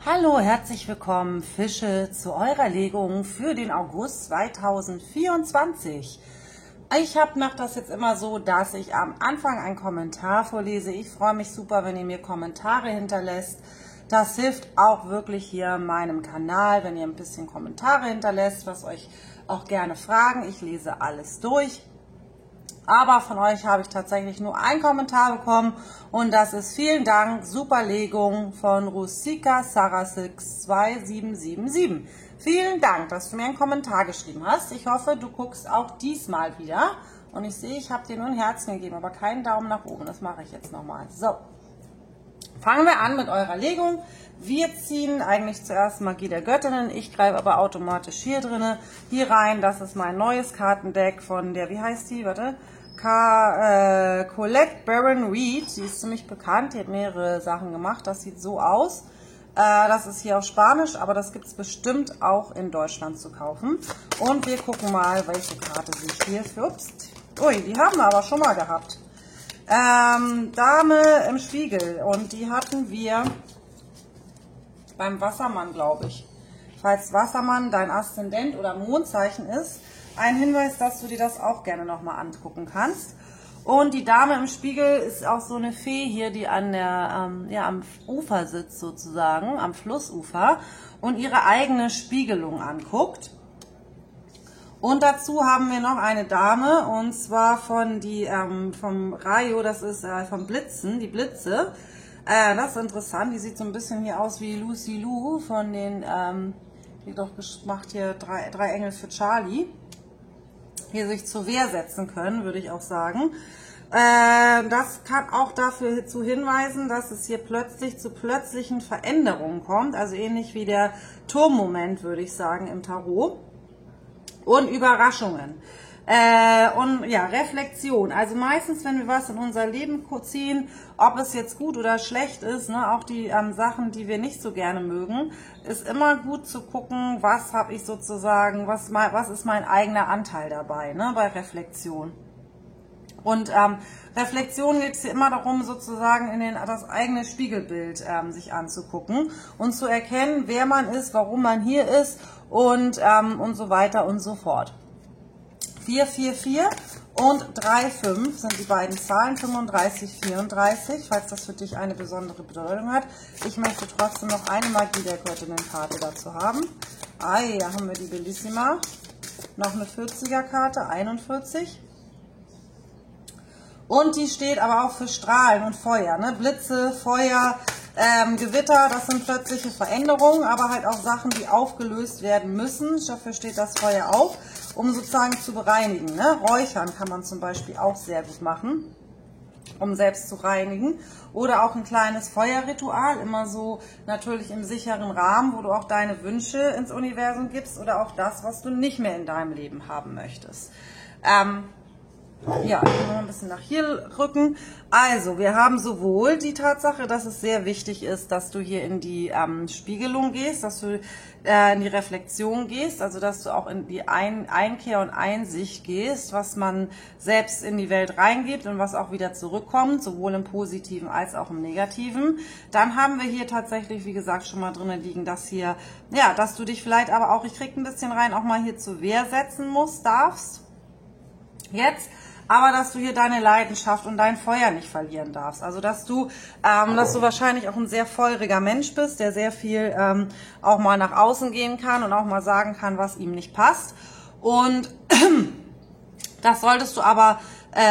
Hallo, herzlich willkommen, Fische, zu eurer Legung für den August 2024. Ich mache das jetzt immer so, dass ich am Anfang einen Kommentar vorlese. Ich freue mich super, wenn ihr mir Kommentare hinterlässt. Das hilft auch wirklich hier meinem Kanal, wenn ihr ein bisschen Kommentare hinterlässt, was euch auch gerne fragen. Ich lese alles durch. Aber von euch habe ich tatsächlich nur einen Kommentar bekommen und das ist: vielen Dank, super Legung von Rusika Sarasix 2777. Vielen Dank, dass du mir einen Kommentar geschrieben hast. Ich hoffe, du guckst auch diesmal wieder. Und ich sehe, ich habe dir nur ein Herzen gegeben, aber keinen Daumen nach oben. Das mache ich jetzt nochmal. So, fangen wir an mit eurer Legung. Wir ziehen eigentlich zuerst Magie der Göttinnen. Ich greife aber automatisch hier rein. Das ist mein neues Kartendeck von der, wie heißt die? Warte. Colette Baron Reed, die ist ziemlich bekannt, die hat mehrere Sachen gemacht, das sieht so aus. Das ist hier auf Spanisch, aber das gibt es bestimmt auch in Deutschland zu kaufen. Und wir gucken mal, welche Karte sich hier für, ui, die haben wir aber schon mal gehabt. Dame im Spiegel, und die hatten wir beim Wassermann, glaube ich. Falls Wassermann dein Aszendent oder Mondzeichen ist, ein Hinweis, dass du dir das auch gerne nochmal angucken kannst. Und die Dame im Spiegel ist auch so eine Fee hier, die an der, am Ufer sitzt sozusagen, am Flussufer und ihre eigene Spiegelung anguckt. Und dazu haben wir noch eine Dame, und zwar vom Rayo, das ist vom Blitzen, die Blitze. Das ist interessant, die sieht so ein bisschen hier aus wie Lucy Lou von den, die doch gemacht hier drei Engel für Charlie. Hier sich zur Wehr setzen können, würde ich auch sagen. Das kann auch dazu hinweisen, dass es hier plötzlich zu plötzlichen Veränderungen kommt, also ähnlich wie der Turmmoment, würde ich sagen, im Tarot. Und Überraschungen. Und ja, Reflexion. Also meistens, wenn wir was in unser Leben ziehen, ob es jetzt gut oder schlecht ist, ne, auch die Sachen, die wir nicht so gerne mögen, ist immer gut zu gucken, was habe ich sozusagen, was ist mein eigener Anteil dabei, ne, bei Reflexion. Und Reflexion geht es hier immer darum, sozusagen das eigene Spiegelbild sich anzugucken und zu erkennen, wer man ist, warum man hier ist und so weiter und so fort. 444 und 35 sind die beiden Zahlen, 35, 34, falls das für dich eine besondere Bedeutung hat. Ich möchte trotzdem noch eine Magie der Göttinnen-Karte dazu haben. Hier haben wir die Bellissima, noch eine 40er-Karte, 41. Und die steht aber auch für Strahlen und Feuer, ne? Blitze, Feuer, Gewitter, das sind plötzliche Veränderungen, aber halt auch Sachen, die aufgelöst werden müssen. Dafür steht das Feuer auf, um sozusagen zu bereinigen, ne? Räuchern kann man zum Beispiel auch sehr gut machen, um selbst zu reinigen. Oder auch ein kleines Feuerritual, immer so natürlich im sicheren Rahmen, wo du auch deine Wünsche ins Universum gibst oder auch das, was du nicht mehr in deinem Leben haben möchtest. Ja, ich will noch ein bisschen nach hier rücken. Also, wir haben sowohl die Tatsache, dass es sehr wichtig ist, dass du hier in die Spiegelung gehst, dass du in die Reflexion gehst, also dass du auch in die Einkehr und Einsicht gehst, was man selbst in die Welt reingibt und was auch wieder zurückkommt, sowohl im Positiven als auch im Negativen. Dann haben wir hier tatsächlich, wie gesagt, schon mal drinnen liegen, dass hier, ja, dass du dich vielleicht aber auch, ich krieg ein bisschen rein, auch mal hier zur Wehr setzen darfst. Jetzt. Aber dass du hier deine Leidenschaft und dein Feuer nicht verlieren darfst. Also dass du wahrscheinlich auch ein sehr feuriger Mensch bist, der sehr viel auch mal nach außen gehen kann und auch mal sagen kann, was ihm nicht passt. Und das solltest du aber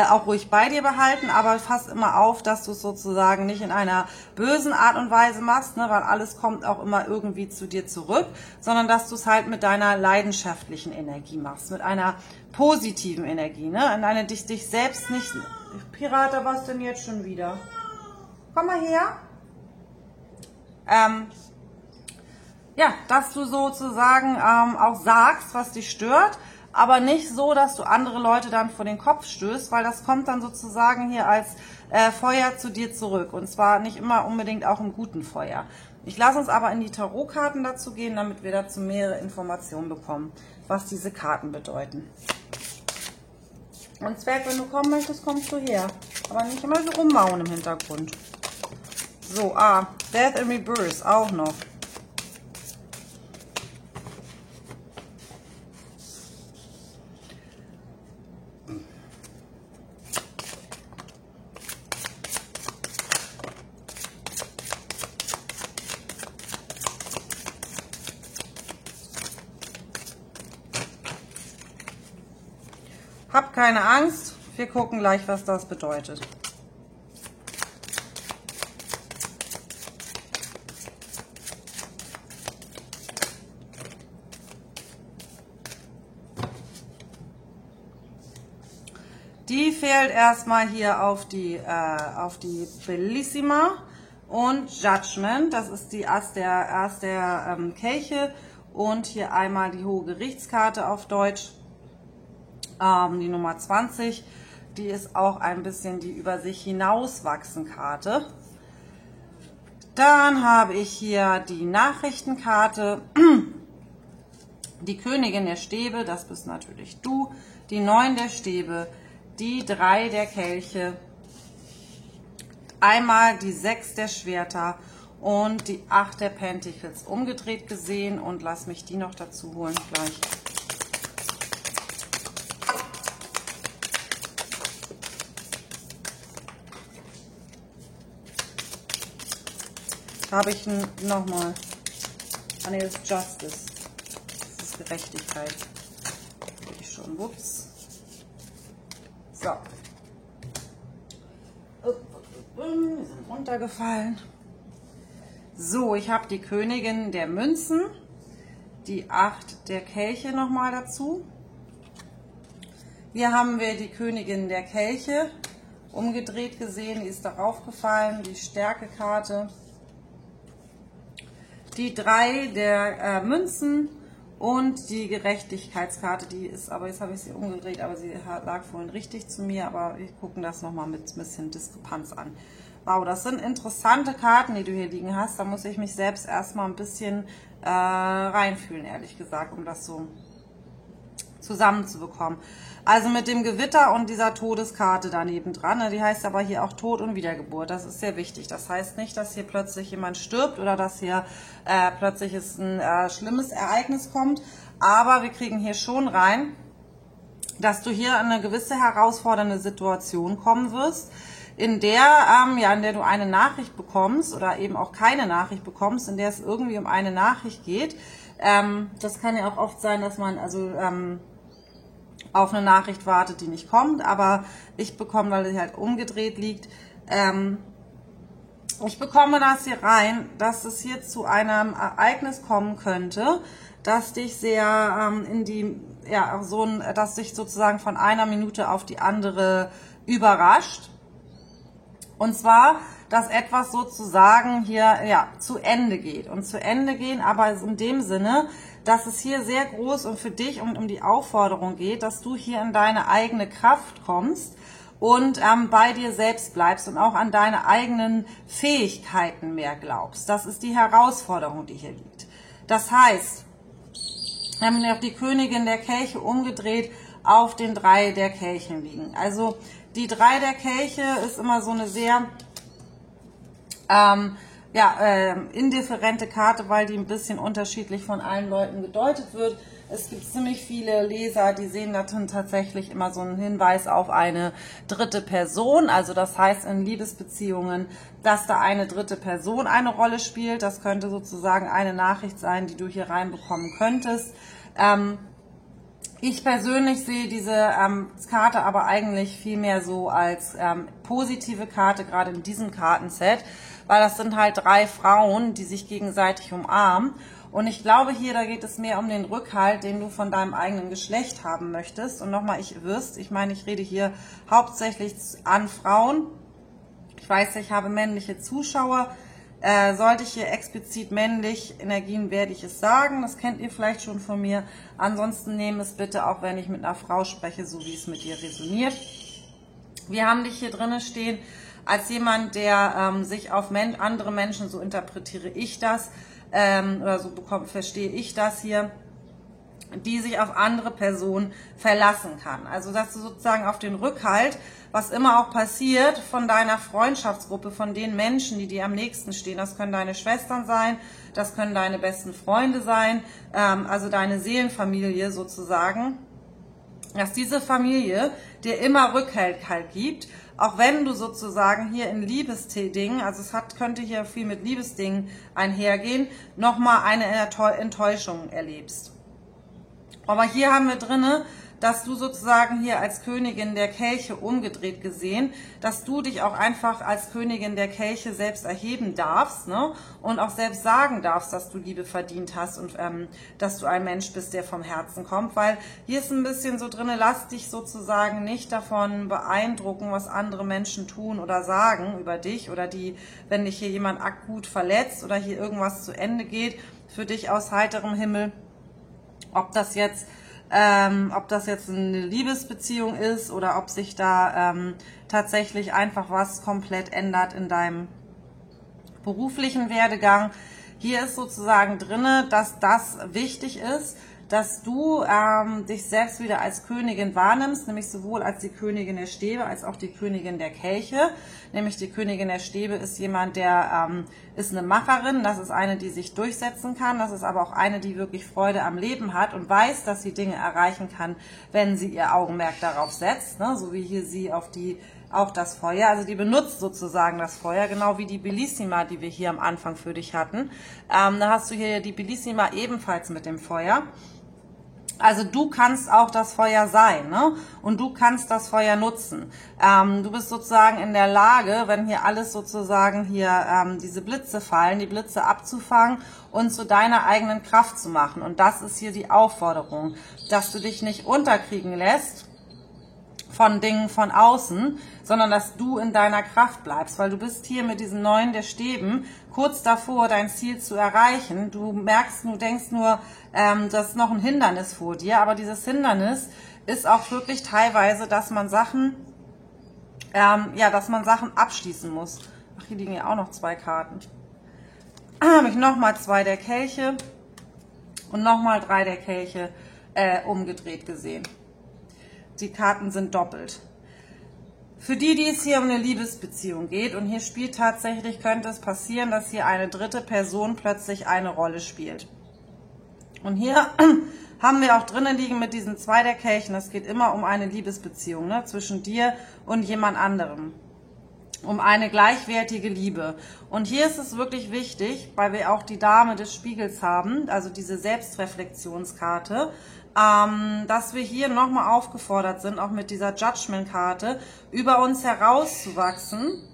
auch ruhig bei dir behalten, aber fass immer auf, dass du es sozusagen nicht in einer bösen Art und Weise machst, ne, weil alles kommt auch immer irgendwie zu dir zurück, sondern dass du es halt mit deiner leidenschaftlichen Energie machst, mit einer positiven Energie, ne, in eine dich selbst nicht... Pirate, was denn jetzt schon wieder? Komm mal her. Ja, dass du sozusagen auch sagst, was dich stört, aber nicht so, dass du andere Leute dann vor den Kopf stößt, weil das kommt dann sozusagen hier als Feuer zu dir zurück. Und zwar nicht immer unbedingt auch im guten Feuer. Ich lasse uns aber in die Tarotkarten dazu gehen, damit wir dazu mehrere Informationen bekommen, was diese Karten bedeuten. Und Zwerg, wenn du kommen möchtest, kommst du her. Aber nicht immer so rummauen im Hintergrund. So, Death and Rebirth auch noch. Hab keine Angst, wir gucken gleich, was das bedeutet. Die fehlt erstmal hier auf die Bellissima und Judgment. Das ist die Ass der Kelche und hier einmal die hohe Gerichtskarte auf Deutsch, die Nummer 20. Die ist auch ein bisschen die über sich hinauswachsen Karte. Dann habe ich hier die Nachrichtenkarte, die Königin der Stäbe, das bist natürlich du, die 9 der Stäbe, die 3 der Kelche, einmal die 6 der Schwerter und die 8 der Pentacles umgedreht gesehen und lass mich die noch dazu holen gleich. Da habe ich nochmal, nee, das ist Justice, das ist Gerechtigkeit, ich schon, ups. So, wir sind runtergefallen. So, ich habe die Königin der Münzen, die 8 der Kelche nochmal dazu. Hier haben wir die Königin der Kelche, umgedreht gesehen, die ist darauf gefallen, die Stärkekarte. Die 3 der Münzen und die Gerechtigkeitskarte, die ist, aber jetzt habe ich sie umgedreht, aber sie lag vorhin richtig zu mir, aber wir gucken das nochmal mit ein bisschen Diskrepanz an. Wow, das sind interessante Karten, die du hier liegen hast. Da muss ich mich selbst erstmal ein bisschen reinfühlen, ehrlich gesagt, um das so zusammenzubekommen. Also mit dem Gewitter und dieser Todeskarte daneben dran, ne, die heißt aber hier auch Tod und Wiedergeburt, das ist sehr wichtig. Das heißt nicht, dass hier plötzlich jemand stirbt oder dass hier plötzlich ein schlimmes Ereignis kommt, aber wir kriegen hier schon rein, dass du hier in eine gewisse herausfordernde Situation kommen wirst, in der du eine Nachricht bekommst oder eben auch keine Nachricht bekommst, in der es irgendwie um eine Nachricht geht. Das kann ja auch oft sein, dass man auf eine Nachricht wartet, die nicht kommt, aber ich bekomme, weil sie halt umgedreht liegt, ich bekomme das hier rein, dass es hier zu einem Ereignis kommen könnte, das dich sehr dass dich sozusagen von einer Minute auf die andere überrascht. Und zwar, dass etwas sozusagen hier zu Ende geht. Und zu Ende gehen, aber in dem Sinne, dass es hier sehr groß und für dich um die Aufforderung geht, dass du hier in deine eigene Kraft kommst und bei dir selbst bleibst und auch an deine eigenen Fähigkeiten mehr glaubst. Das ist die Herausforderung, die hier liegt. Das heißt, wir haben auch die Königin der Kelche umgedreht auf den 3 der Kelchen liegen. Also die 3 der Kelche ist immer so eine sehr indifferente Karte, weil die ein bisschen unterschiedlich von allen Leuten gedeutet wird. Es gibt ziemlich viele Leser, die sehen da tatsächlich immer so einen Hinweis auf eine dritte Person. Also das heißt in Liebesbeziehungen, dass da eine dritte Person eine Rolle spielt. Das könnte sozusagen eine Nachricht sein, die du hier reinbekommen könntest. Ich persönlich sehe diese Karte aber eigentlich viel mehr so als positive Karte, gerade in diesem Kartenset, weil das sind halt 3 Frauen, die sich gegenseitig umarmen. Und ich glaube hier, da geht es mehr um den Rückhalt, den du von deinem eigenen Geschlecht haben möchtest. Und nochmal, ich meine, ich rede hier hauptsächlich an Frauen. Ich weiß, ich habe männliche Zuschauer. Sollte ich hier explizit männlich Energien, werde ich es sagen. Das kennt ihr vielleicht schon von mir. Ansonsten nehmt es bitte auch, wenn ich mit einer Frau spreche, so wie es mit dir resoniert. Wir haben dich hier drinnen stehen als jemand, der sich auf andere Menschen, so interpretiere ich das, oder so verstehe ich das hier, die sich auf andere Personen verlassen kann. Also dass du sozusagen auf den Rückhalt, was immer auch passiert, von deiner Freundschaftsgruppe, von den Menschen, die dir am nächsten stehen, das können deine Schwestern sein, das können deine besten Freunde sein, also deine Seelenfamilie sozusagen, dass diese Familie dir immer Rückhalt gibt, auch wenn du sozusagen hier in Liebesdingen, also könnte hier viel mit Liebesdingen einhergehen, nochmal eine Enttäuschung erlebst. Aber hier haben wir drinne, dass du sozusagen hier als Königin der Kelche umgedreht gesehen, dass du dich auch einfach als Königin der Kelche selbst erheben darfst, ne? Und auch selbst sagen darfst, dass du Liebe verdient hast und dass du ein Mensch bist, der vom Herzen kommt, weil hier ist ein bisschen so drin, lass dich sozusagen nicht davon beeindrucken, was andere Menschen tun oder sagen über dich oder wenn dich hier jemand akut verletzt oder hier irgendwas zu Ende geht, für dich aus heiterem Himmel, ob das jetzt eine Liebesbeziehung ist oder ob sich da tatsächlich einfach was komplett ändert in deinem beruflichen Werdegang. Hier ist sozusagen drinne, dass das wichtig ist, dass du dich selbst wieder als Königin wahrnimmst, nämlich sowohl als die Königin der Stäbe als auch die Königin der Kelche. Nämlich die Königin der Stäbe ist jemand, der ist eine Macherin, das ist eine, die sich durchsetzen kann, das ist aber auch eine, die wirklich Freude am Leben hat und weiß, dass sie Dinge erreichen kann, wenn sie ihr Augenmerk darauf setzt, ne? So wie hier sie auf auch das Feuer, also die benutzt sozusagen das Feuer, genau wie die Bellissima, die wir hier am Anfang für dich hatten. Da hast du hier die Bellissima ebenfalls mit dem Feuer. Also du kannst auch das Feuer sein, ne? Und du kannst das Feuer nutzen. Du bist sozusagen in der Lage, wenn hier alles sozusagen hier diese Blitze fallen, die Blitze abzufangen und zu deiner eigenen Kraft zu machen. Und das ist hier die Aufforderung, dass du dich nicht unterkriegen lässt von Dingen von außen, sondern dass du in deiner Kraft bleibst, weil du bist hier mit diesem 9 der Stäben kurz davor, dein Ziel zu erreichen. Du denkst nur, das ist noch ein Hindernis vor dir, aber dieses Hindernis ist auch wirklich teilweise, dass man Sachen abschließen muss. Ach, hier liegen ja auch noch 2 Karten. Habe ich nochmal 2 der Kelche und nochmal 3 der Kelche umgedreht gesehen. Die Karten sind doppelt. Für die es hier um eine Liebesbeziehung geht, und hier könnte es passieren, dass hier eine dritte Person plötzlich eine Rolle spielt. Und hier haben wir auch drinnen liegen mit diesen 2 der Kelchen, es geht immer um eine Liebesbeziehung, ne, zwischen dir und jemand anderem. Um eine gleichwertige Liebe. Und hier ist es wirklich wichtig, weil wir auch die Dame des Spiegels haben, also diese Selbstreflexionskarte, dass wir hier nochmal aufgefordert sind, auch mit dieser Judgment-Karte, über uns herauszuwachsen,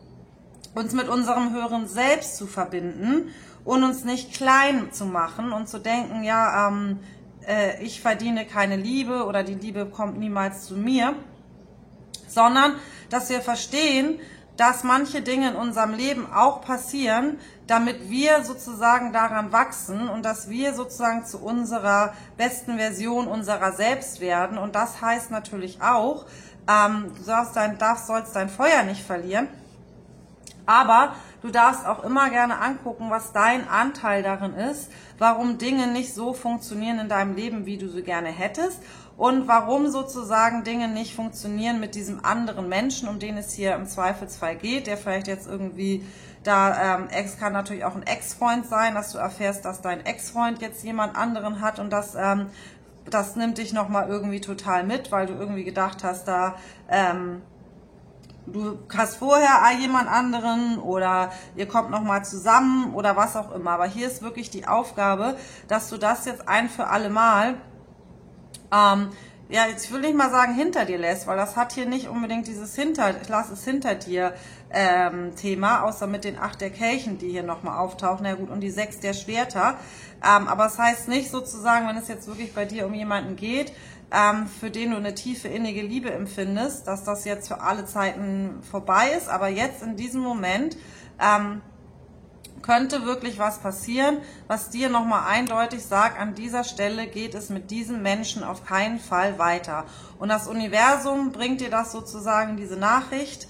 uns mit unserem höheren Selbst zu verbinden und uns nicht klein zu machen und zu denken, ja, ich verdiene keine Liebe oder die Liebe kommt niemals zu mir, sondern dass wir verstehen, dass manche Dinge in unserem Leben auch passieren, damit wir sozusagen daran wachsen und dass wir sozusagen zu unserer besten Version unserer selbst werden. Und das heißt natürlich auch, du sollst dein Feuer nicht verlieren, aber du darfst auch immer gerne angucken, was dein Anteil darin ist, warum Dinge nicht so funktionieren in deinem Leben, wie du sie gerne hättest. Und warum sozusagen Dinge nicht funktionieren mit diesem anderen Menschen, um den es hier im Zweifelsfall geht, der vielleicht jetzt irgendwie kann natürlich auch ein Ex-Freund sein, dass du erfährst, dass dein Ex-Freund jetzt jemand anderen hat und das nimmt dich nochmal irgendwie total mit, weil du irgendwie gedacht hast, du hast vorher jemand anderen oder ihr kommt nochmal zusammen oder was auch immer. Aber hier ist wirklich die Aufgabe, dass du das jetzt ein für alle Mal jetzt will ich mal sagen, hinter dir lässt, weil das hat hier nicht unbedingt dieses lass es hinter dir Thema, außer mit den 8 der Kelchen, die hier nochmal auftauchen, na gut, und die 6 der Schwerter. Aber es heißt nicht sozusagen, wenn es jetzt wirklich bei dir um jemanden geht, für den du eine tiefe innige Liebe empfindest, dass das jetzt für alle Zeiten vorbei ist, aber jetzt in diesem Moment könnte wirklich was passieren, was dir nochmal eindeutig sagt, an dieser Stelle geht es mit diesem Menschen auf keinen Fall weiter. Und das Universum bringt dir das sozusagen, diese Nachricht,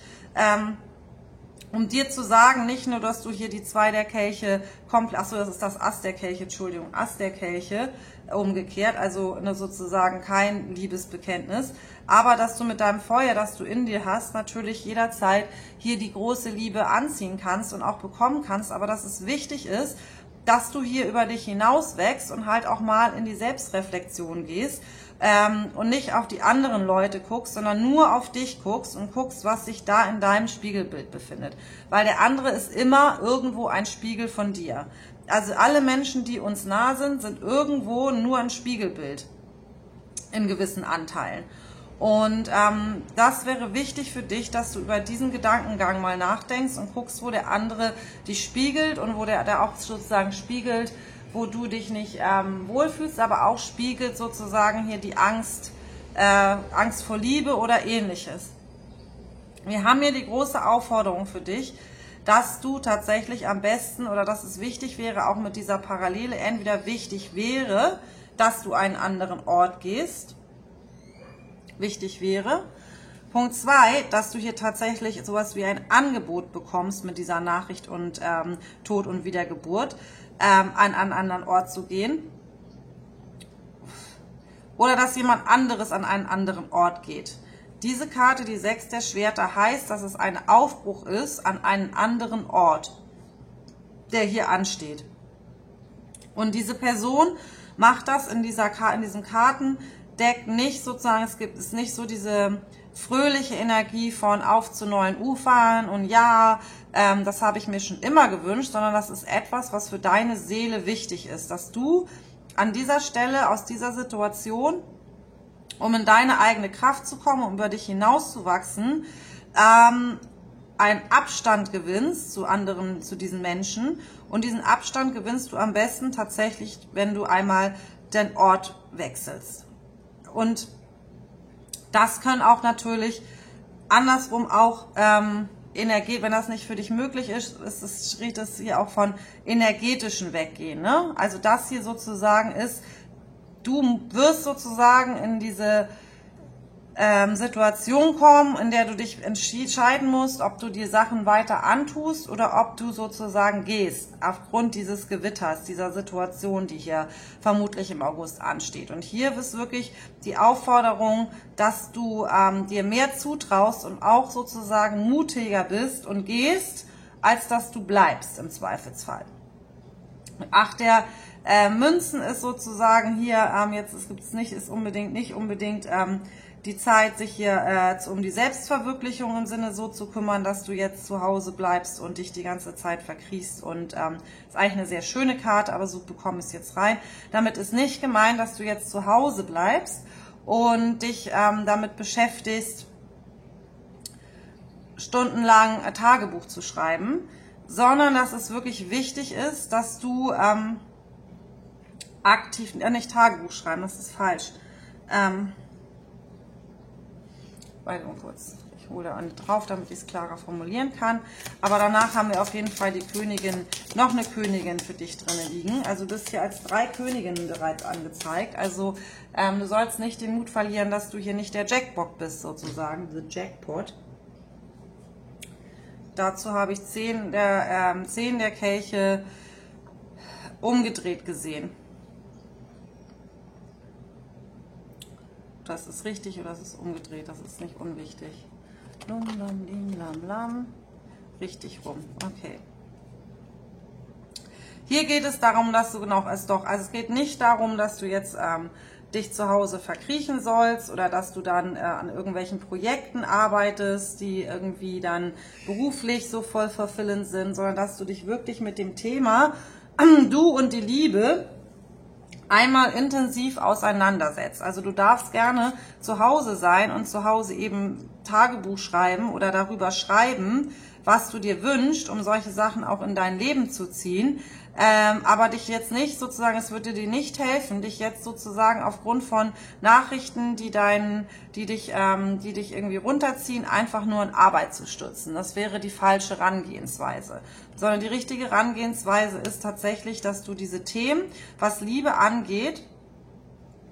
um dir zu sagen, nicht nur, dass du hier die 2 der Kelche komplett, achso, das ist das Ass der Kelche, Entschuldigung, Ass der Kelche, umgekehrt, also sozusagen kein Liebesbekenntnis, aber dass du mit deinem Feuer, das du in dir hast, natürlich jederzeit hier die große Liebe anziehen kannst und auch bekommen kannst, aber dass es wichtig ist, dass du hier über dich hinaus wächst und halt auch mal in die Selbstreflexion gehst und nicht auf die anderen Leute guckst, sondern nur auf dich guckst und guckst, was sich da in deinem Spiegelbild befindet. Weil der andere ist immer irgendwo ein Spiegel von dir. Also alle Menschen, die uns nah sind, sind irgendwo nur ein Spiegelbild in gewissen Anteilen. Und das wäre wichtig für dich, dass du über diesen Gedankengang mal nachdenkst und guckst, wo der andere dich spiegelt und wo der auch sozusagen spiegelt, wo du dich nicht wohlfühlst, aber auch spiegelt sozusagen hier die Angst vor Liebe oder ähnliches. Wir haben hier die große Aufforderung für dich, dass du tatsächlich am besten oder dass es wichtig wäre, auch mit dieser Parallele, entweder wichtig wäre, dass du einen anderen Ort gehst, wichtig wäre. Punkt 2, dass du hier tatsächlich sowas wie ein Angebot bekommst mit dieser Nachricht und Tod und Wiedergeburt, an einen anderen Ort zu gehen. Oder dass jemand anderes an einen anderen Ort geht. Diese Karte, die 6 der Schwerter, heißt, dass es ein Aufbruch ist an einen anderen Ort, der hier ansteht. Und diese Person macht das in diesem Kartendeck nicht sozusagen, es ist nicht so diese fröhliche Energie von auf zu neuen Ufern und ja, das habe ich mir schon immer gewünscht, sondern das ist etwas, was für deine Seele wichtig ist, dass du an dieser Stelle, aus dieser Situation, um in deine eigene Kraft zu kommen, um über dich hinauszuwachsen, einen Abstand gewinnst zu diesen Menschen. Und diesen Abstand gewinnst du am besten tatsächlich, wenn du einmal den Ort wechselst. Und das können auch natürlich andersrum auch wenn das nicht für dich möglich ist, spricht es hier auch von energetischen Weggehen. Ne? Also das hier sozusagen ist, du wirst sozusagen in diese Situation kommen, in der du dich entscheiden musst, ob du dir Sachen weiter antust oder ob du sozusagen gehst, aufgrund dieses Gewitters, dieser Situation, die hier vermutlich im August ansteht. Und hier ist wirklich die Aufforderung, dass du dir mehr zutraust und auch sozusagen mutiger bist und gehst, als dass du bleibst im Zweifelsfall. 8 der Münzen ist sozusagen hier, jetzt ist nicht unbedingt die Zeit, sich hier um die Selbstverwirklichung im Sinne so zu kümmern, dass du jetzt zu Hause bleibst und dich die ganze Zeit verkriechst. Und ist eigentlich eine sehr schöne Karte, aber so bekomme ich es jetzt rein. Damit ist nicht gemeint, dass du jetzt zu Hause bleibst und dich damit beschäftigst, stundenlang ein Tagebuch zu schreiben, sondern dass es wirklich wichtig ist, dass du aktiv, nicht Tagebuch schreiben, das ist falsch. Warte mal kurz, ich hole da drauf, damit ich es klarer formulieren kann. Aber danach haben wir auf jeden Fall die Königin, noch eine Königin für dich drin liegen. Also du bist hier als 3 Königinnen bereits angezeigt. Also du sollst nicht den Mut verlieren, dass du hier nicht der Jackpot bist sozusagen, the Jackpot. Dazu habe ich 10 der Kelche umgedreht gesehen. Das ist richtig oder das ist umgedreht, das ist nicht unwichtig. Lum, lam, lim, lam, lam. Richtig rum, okay. Hier geht es darum, dass du also es geht nicht darum, dass du jetzt dich zu Hause verkriechen sollst oder dass du dann an irgendwelchen Projekten arbeitest, die irgendwie dann beruflich so voll fulfillend sind, sondern dass du dich wirklich mit dem Thema du und die Liebe einmal intensiv auseinandersetzt. Also du darfst gerne zu Hause sein und zu Hause eben Tagebuch schreiben oder darüber schreiben, was du dir wünschst, um solche Sachen auch in dein Leben zu ziehen. Aber dich jetzt nicht sozusagen, es würde dir nicht helfen, dich jetzt sozusagen aufgrund von Nachrichten, die dich irgendwie runterziehen, einfach nur in Arbeit zu stürzen. Das wäre die falsche Herangehensweise. Sondern die richtige Herangehensweise ist tatsächlich, dass du diese Themen, was Liebe angeht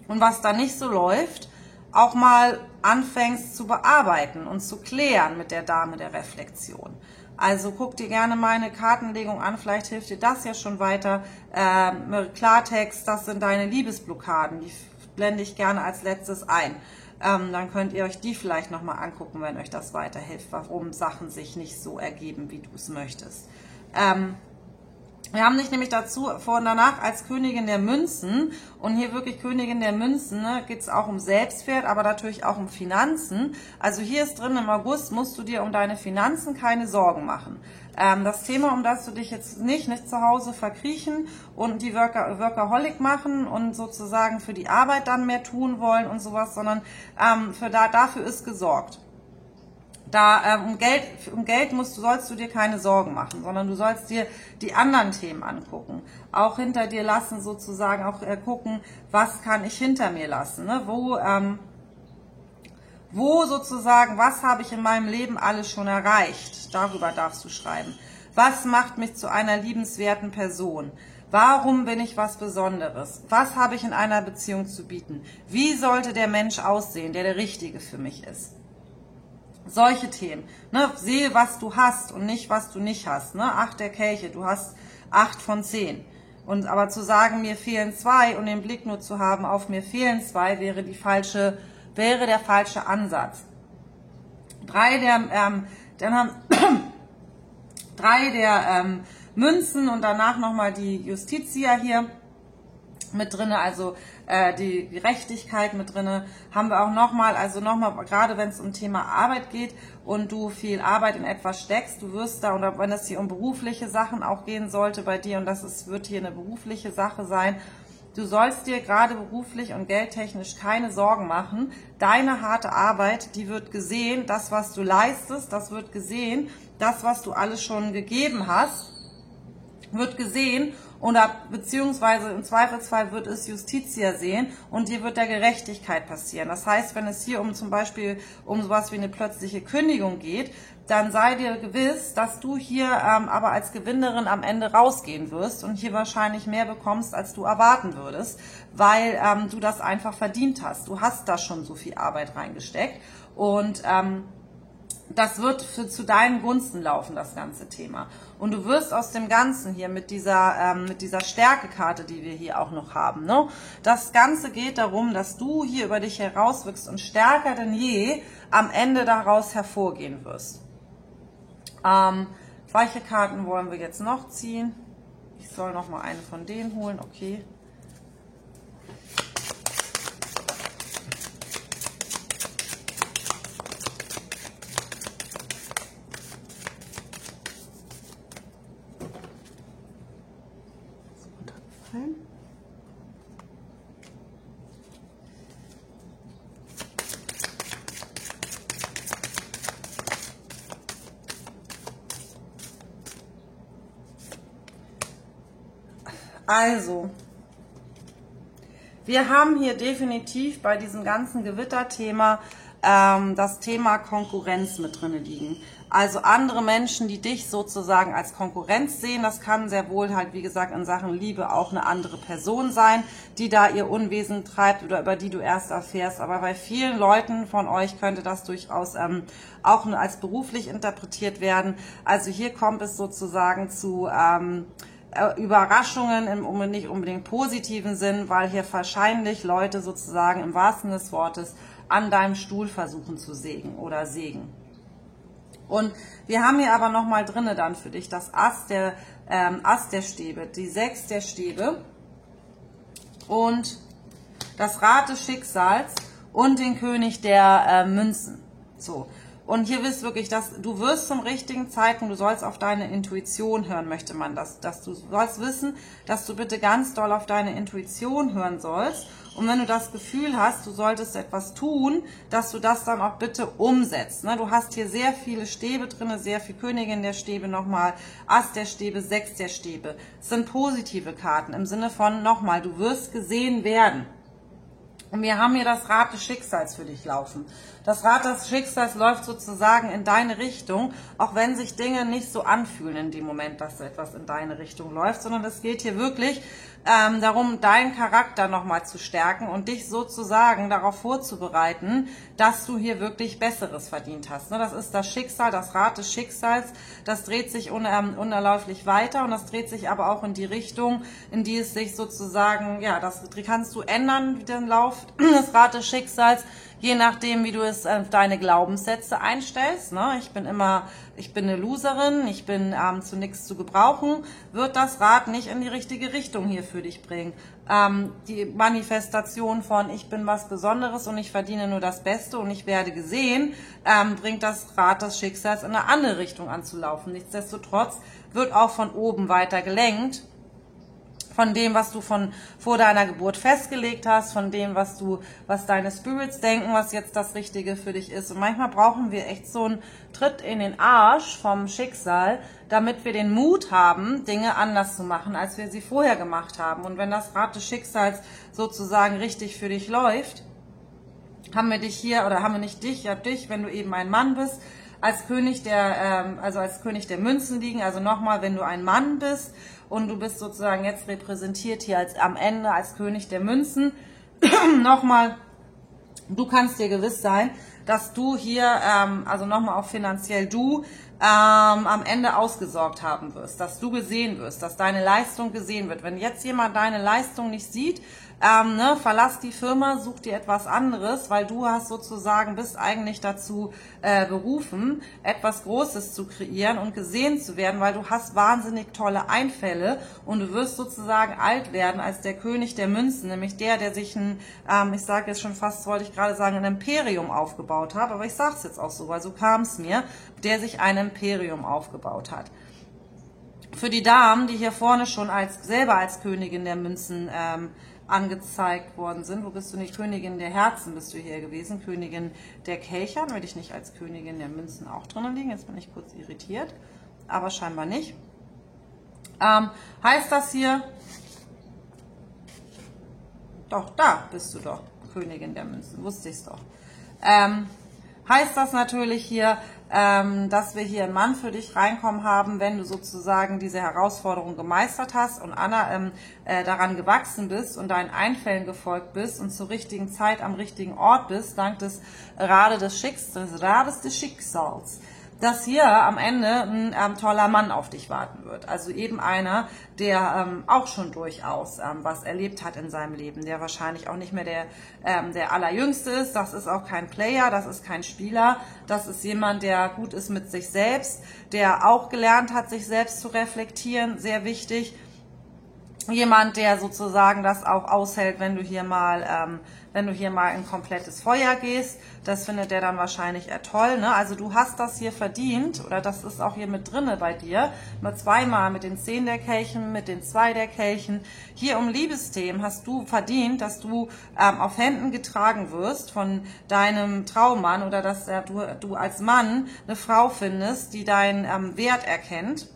und was da nicht so läuft, auch mal anfängst zu bearbeiten und zu klären mit der Dame der Reflexion. Also guck dir gerne meine Kartenlegung an, vielleicht hilft dir das ja schon weiter. Klartext, das sind deine Liebesblockaden, die blende ich gerne als letztes ein. Dann könnt ihr euch die vielleicht nochmal angucken, wenn euch das weiterhilft, warum Sachen sich nicht so ergeben, wie du es möchtest. Wir haben dich nämlich dazu vor und danach als Königin der Münzen und hier wirklich Königin der Münzen, ne, geht es auch um Selbstwert, aber natürlich auch um Finanzen. Also hier ist drin, im August musst du dir um deine Finanzen keine Sorgen machen. Das Thema, um das du dich jetzt nicht zu Hause verkriechen und die Workaholic machen und sozusagen für die Arbeit dann mehr tun wollen und sowas, sondern dafür ist gesorgt. Um Geld sollst du dir keine Sorgen machen, sondern du sollst dir die anderen Themen angucken. Auch hinter dir lassen sozusagen, auch gucken, was kann ich hinter mir lassen, ne? Wo sozusagen, was habe ich in meinem Leben alles schon erreicht? Darüber darfst du schreiben. Was macht mich zu einer liebenswerten Person? Warum bin ich was Besonderes? Was habe ich in einer Beziehung zu bieten? Wie sollte der Mensch aussehen, der Richtige für mich ist? Solche Themen. Ne? Sehe, was du hast und nicht, was du nicht hast. Ne? 8 der Kelche, du hast 8 von 10. Aber zu sagen, mir fehlen 2 und den Blick nur zu haben auf mir fehlen 2, wäre der falsche Ansatz. 3 der Münzen und danach nochmal die Justitia hier mit drinne, also die Gerechtigkeit mit drinne, haben wir auch nochmal, gerade wenn es um Thema Arbeit geht und du viel Arbeit in etwas steckst, du wirst da, oder wenn es hier um berufliche Sachen auch gehen sollte bei dir, und wird hier eine berufliche Sache sein, du sollst dir gerade beruflich und geldtechnisch keine Sorgen machen. Deine harte Arbeit, die wird gesehen, das, was du leistest, das wird gesehen, das, was du alles schon gegeben hast, wird gesehen, oder beziehungsweise im Zweifelsfall wird es Justitia sehen und dir wird der Gerechtigkeit passieren. Das heißt, wenn es hier zum Beispiel um sowas wie eine plötzliche Kündigung geht, dann sei dir gewiss, dass du hier aber als Gewinnerin am Ende rausgehen wirst und hier wahrscheinlich mehr bekommst, als du erwarten würdest, weil du das einfach verdient hast. Du hast da schon so viel Arbeit reingesteckt und das wird zu deinen Gunsten laufen, das ganze Thema. Und du wirst aus dem Ganzen hier mit dieser Stärkekarte, die wir hier auch noch haben, ne? Das Ganze geht darum, dass du hier über dich herauswächst und stärker denn je am Ende daraus hervorgehen wirst. Welche Karten wollen wir jetzt noch ziehen? Ich soll noch mal eine von denen holen, okay. Also, wir haben hier definitiv bei diesem ganzen Gewitterthema das Thema Konkurrenz mit drin liegen. Also andere Menschen, die dich sozusagen als Konkurrenz sehen, das kann sehr wohl halt, wie gesagt, in Sachen Liebe auch eine andere Person sein, die da ihr Unwesen treibt oder über die du erst erfährst. Aber bei vielen Leuten von euch könnte das durchaus auch als beruflich interpretiert werden. Also hier kommt es sozusagen zu Überraschungen im nicht unbedingt positiven Sinn, weil hier wahrscheinlich Leute sozusagen im wahrsten Sinne des Wortes an deinem Stuhl versuchen zu sägen oder sägen. Und wir haben hier aber nochmal drinne dann für dich das Ass der Stäbe, die 6 der Stäbe und das Rad des Schicksals und den König der Münzen. So. Und hier wirst wirklich, dass du wirst zum richtigen Zeitpunkt, du sollst auf deine Intuition hören, möchte man dass du sollst wissen, dass du bitte ganz doll auf deine Intuition hören sollst. Und wenn du das Gefühl hast, du solltest etwas tun, dass du das dann auch bitte umsetzt. Ne? Du hast hier sehr viele Stäbe drin, sehr viel Königin der Stäbe nochmal, Ass der Stäbe, 6 der Stäbe. Das sind positive Karten im Sinne von nochmal, du wirst gesehen werden. Und wir haben hier das Rad des Schicksals für dich laufen. Das Rad des Schicksals läuft sozusagen in deine Richtung, auch wenn sich Dinge nicht so anfühlen in dem Moment, dass etwas in deine Richtung läuft, sondern es geht hier wirklich darum, deinen Charakter nochmal zu stärken und dich sozusagen darauf vorzubereiten, dass du hier wirklich Besseres verdient hast. Das ist das Schicksal, das Rad des Schicksals, das dreht sich unerläuflich weiter und das dreht sich aber auch in die Richtung, in die es sich sozusagen, ja, das kannst du ändern, wie den Lauf des Rad des Schicksals, je nachdem, wie du es auf deine Glaubenssätze einstellst, ne? Ich bin eine Loserin, ich bin zu nichts zu gebrauchen, wird das Rad nicht in die richtige Richtung hier für dich bringen. Die Manifestation von ich bin was Besonderes und ich verdiene nur das Beste und ich werde gesehen, bringt das Rad des Schicksals in eine andere Richtung anzulaufen. Nichtsdestotrotz wird auch von oben weiter gelenkt, von dem, was du vor deiner Geburt festgelegt hast, von dem, was deine Spirits denken, was jetzt das Richtige für dich ist. Und manchmal brauchen wir echt so einen Tritt in den Arsch vom Schicksal, damit wir den Mut haben, Dinge anders zu machen, als wir sie vorher gemacht haben. Und wenn das Rad des Schicksals sozusagen richtig für dich läuft, haben wir dich hier, oder haben wir nicht dich, ja dich, wenn du eben ein Mann bist, als König der Münzen liegen. Also nochmal, wenn du ein Mann bist und du bist sozusagen jetzt repräsentiert hier am Ende als König der Münzen, nochmal, du kannst dir gewiss sein, dass du hier, also nochmal auch finanziell am Ende ausgesorgt haben wirst, dass du gesehen wirst, dass deine Leistung gesehen wird. Wenn jetzt jemand deine Leistung nicht sieht, verlass die Firma, such dir etwas anderes, weil du bist eigentlich dazu berufen, etwas Großes zu kreieren und gesehen zu werden, weil du hast wahnsinnig tolle Einfälle und du wirst sozusagen alt werden als der König der Münzen, nämlich der sich ich sage jetzt schon fast, wollte ich gerade sagen, ein Imperium aufgebaut hat, aber ich sage es jetzt auch so, weil so kam es mir, der sich ein Imperium aufgebaut hat. Für die Damen, die hier vorne schon selber als Königin der Münzen angezeigt worden sind. Wo bist du nicht? Königin der Herzen bist du hier gewesen. Königin der Kelchern. Will ich nicht als Königin der Münzen auch drinnen liegen? Jetzt bin ich kurz irritiert. Aber scheinbar nicht. Heißt das hier... Doch, da bist du doch. Königin der Münzen. Wusste ich es doch. Heißt das natürlich hier, dass wir hier einen Mann für dich reinkommen haben, wenn du sozusagen diese Herausforderung gemeistert hast und daran gewachsen bist und deinen Einfällen gefolgt bist und zur richtigen Zeit am richtigen Ort bist, dank des Rades des Schicksals, dass hier am Ende ein toller Mann auf dich warten wird. Also eben einer, der auch schon durchaus was erlebt hat in seinem Leben, der wahrscheinlich auch nicht mehr der Allerjüngste ist. Das ist auch kein Player, das ist kein Spieler. Das ist jemand, der gut ist mit sich selbst, der auch gelernt hat, sich selbst zu reflektieren, sehr wichtig. Jemand, der sozusagen das auch aushält, wenn du hier mal in komplettes Feuer gehst. Das findet der dann wahrscheinlich eher toll, ne? Also du hast das hier verdient, oder das ist auch hier mit drinne bei dir, mal zweimal mit den 10 der Kelchen, mit den 2 der Kelchen. Hier um Liebesthemen hast du verdient, dass du auf Händen getragen wirst von deinem Traummann, oder dass du als Mann eine Frau findest, die deinen Wert erkennt.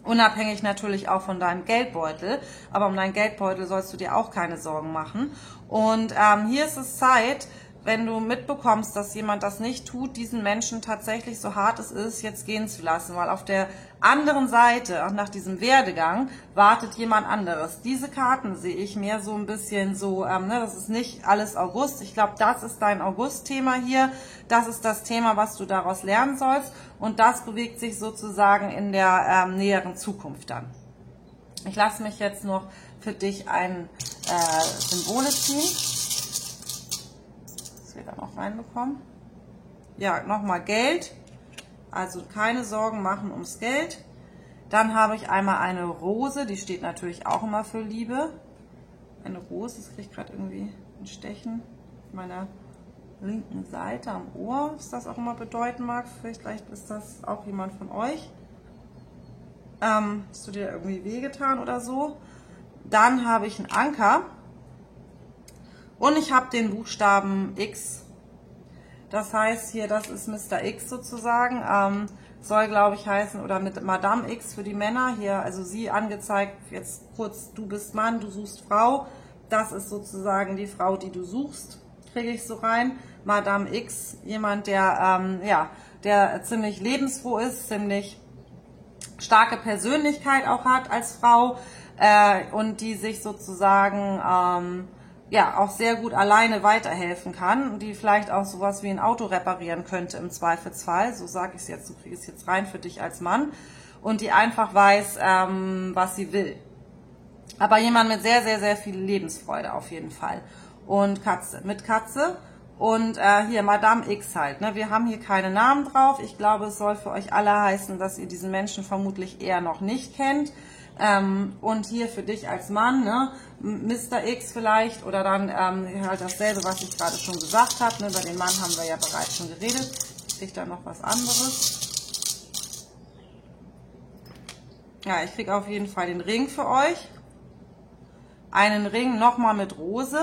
Unabhängig natürlich auch von deinem Geldbeutel, aber um deinen Geldbeutel sollst du dir auch keine Sorgen machen. Und hier ist es Zeit, wenn du mitbekommst, dass jemand das nicht tut, diesen Menschen tatsächlich, so hart es ist, jetzt gehen zu lassen, weil auf der anderen Seite, auch nach diesem Werdegang, wartet jemand anderes. Diese Karten sehe ich mehr so ein bisschen so, das ist nicht alles August. Ich glaube, das ist dein August-Thema hier. Das ist das Thema, was du daraus lernen sollst. Und das bewegt sich sozusagen in der näheren Zukunft dann. Ich lasse mich jetzt noch für dich ein Symbole ziehen. Das wir da noch reinbekommen. Ja, nochmal Geld. Also keine Sorgen machen ums Geld. Dann habe ich einmal eine Rose, die steht natürlich auch immer für Liebe. Eine Rose, das kriege ich gerade irgendwie ein Stechen auf meiner linken Seite am Ohr, was das auch immer bedeuten mag. Vielleicht ist das auch jemand von euch. Hast du dir irgendwie wehgetan oder so? Dann habe ich einen Anker. Und ich habe den Buchstaben X. Das heißt hier, das ist Mr. X sozusagen. Soll, glaube ich, heißen, oder mit Madame X für die Männer. Hier, also sie angezeigt, jetzt kurz, du bist Mann, du suchst Frau. Das ist sozusagen die Frau, die du suchst, kriege ich so rein. Madame X, jemand, der, der ziemlich lebensfroh ist, ziemlich starke Persönlichkeit auch hat als Frau und die sich sozusagen auch sehr gut alleine weiterhelfen kann und die vielleicht auch sowas wie ein Auto reparieren könnte im Zweifelsfall, so sage ich es jetzt, so kriege ich es jetzt rein für dich als Mann, und die einfach weiß, was sie will. Aber jemand mit sehr, sehr, sehr viel Lebensfreude auf jeden Fall. Und Katze, mit Katze. Und hier Madame X halt, ne? Wir haben hier keine Namen drauf. Ich glaube, es soll für euch alle heißen, dass ihr diesen Menschen vermutlich eher noch nicht kennt. Und hier für dich als Mann, ne? Mr. X vielleicht oder dann halt dasselbe, was ich gerade schon gesagt habe. Ne? Über den Mann haben wir ja bereits schon geredet. Ich kriege da noch was anderes. Ja, ich kriege auf jeden Fall den Ring für euch. Einen Ring nochmal mit Rose.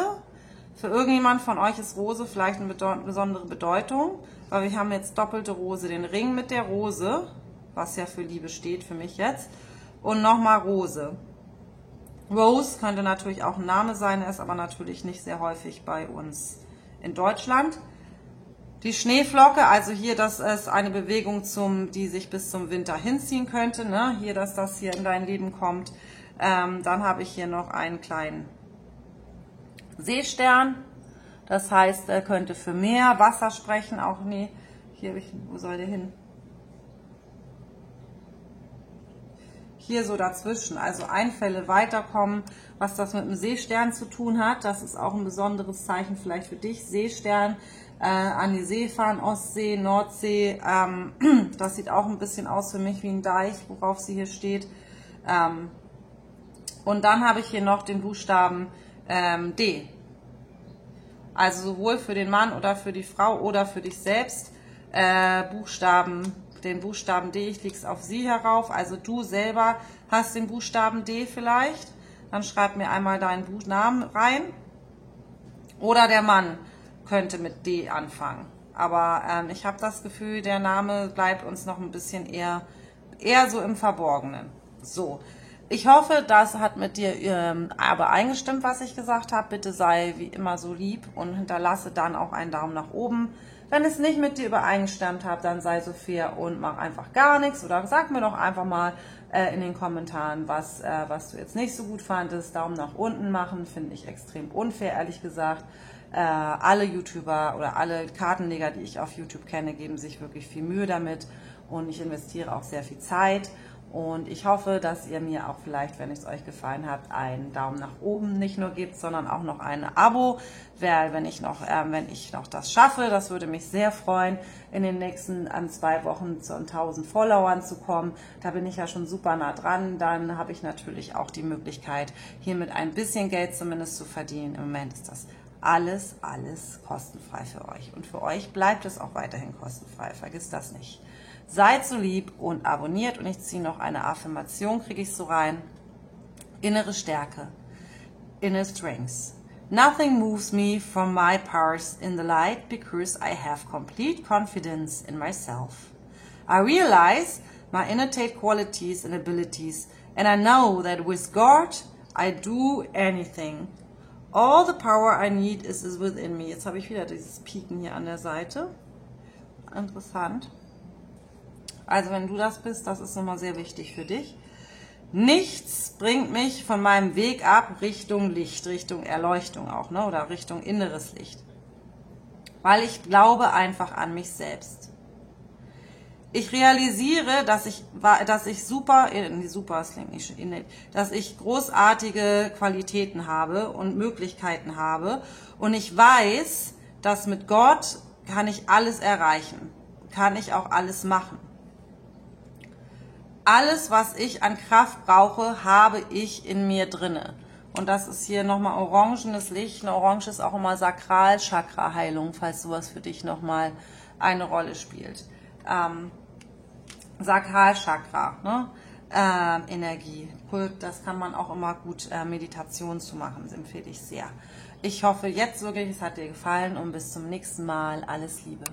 Für irgendjemand von euch ist Rose vielleicht eine besondere Bedeutung, weil wir haben jetzt doppelte Rose. Den Ring mit der Rose, was ja für Liebe steht für mich jetzt. Und nochmal Rose. Rose könnte natürlich auch ein Name sein, er ist aber natürlich nicht sehr häufig bei uns in Deutschland. Die Schneeflocke, also hier, das ist eine Bewegung, die sich bis zum Winter hinziehen könnte. Ne? Hier, dass das hier in dein Leben kommt. Dann habe ich hier noch einen kleinen Seestern. Das heißt, er könnte für Meer, Wasser sprechen. Auch nee, hier habe ich, wo soll der hin? Hier so dazwischen, also Einfälle weiterkommen, was das mit dem Seestern zu tun hat. Das ist auch ein besonderes Zeichen vielleicht für dich. Seestern, an die See fahren, Ostsee, Nordsee. Das sieht auch ein bisschen aus für mich wie ein Deich, worauf sie hier steht. Und dann habe ich hier noch den Buchstaben D. Also sowohl für den Mann oder für die Frau oder für dich selbst. Den Buchstaben D, ich lege es auf sie herauf. Also du selber hast den Buchstaben D vielleicht. Dann schreib mir einmal deinen Namen rein. Oder der Mann könnte mit D anfangen. Aber ich habe das Gefühl, der Name bleibt uns noch ein bisschen eher so im Verborgenen. So. Ich hoffe, das hat mit dir aber eingestimmt, was ich gesagt habe. Bitte sei wie immer so lieb und hinterlasse dann auch einen Daumen nach oben. Wenn es nicht mit dir übereingestimmt hat, dann sei so fair und mach einfach gar nichts. Oder sag mir doch einfach mal in den Kommentaren, was du jetzt nicht so gut fandest. Daumen nach unten machen, finde ich extrem unfair, ehrlich gesagt. Alle YouTuber oder alle Kartenleger, die ich auf YouTube kenne, geben sich wirklich viel Mühe damit. Und ich investiere auch sehr viel Zeit. Und ich hoffe, dass ihr mir auch vielleicht, wenn es euch gefallen hat, einen Daumen nach oben nicht nur gebt, sondern auch noch ein Abo. Wenn ich noch das schaffe, das würde mich sehr freuen, in den nächsten 2 Wochen zu 1000 Followern zu kommen. Da bin ich ja schon super nah dran. Dann habe ich natürlich auch die Möglichkeit, hiermit ein bisschen Geld zumindest zu verdienen. Im Moment ist das alles kostenfrei für euch. Und für euch bleibt es auch weiterhin kostenfrei. Vergiss das nicht. Seid so lieb und abonniert. Und ich ziehe noch eine Affirmation, kriege ich so rein. Innere Stärke. Inner strength. Nothing moves me from my powers in the light because I have complete confidence in myself. I realize my innate qualities and abilities and I know that with God I do anything. All the power I need is within me. Jetzt habe ich wieder dieses Pieken hier an der Seite. Interessant. Also wenn du das bist, das ist nochmal sehr wichtig für dich. Nichts bringt mich von meinem Weg ab Richtung Licht, Richtung Erleuchtung auch, ne? Oder Richtung inneres Licht. Weil ich glaube einfach an mich selbst. Ich realisiere, dass ich großartige Qualitäten habe und Möglichkeiten habe. Und ich weiß, dass mit Gott kann ich alles erreichen, kann ich auch alles machen. Alles, was ich an Kraft brauche, habe ich in mir drinne. Und das ist hier nochmal orangenes Licht. Eine Orange ist auch immer Sakralchakra-Heilung, falls sowas für dich nochmal eine Rolle spielt. Sakralchakra, ne? Energie. Das kann man auch immer gut Meditation zu machen, das empfehle ich sehr. Ich hoffe jetzt wirklich, es hat dir gefallen und bis zum nächsten Mal. Alles Liebe.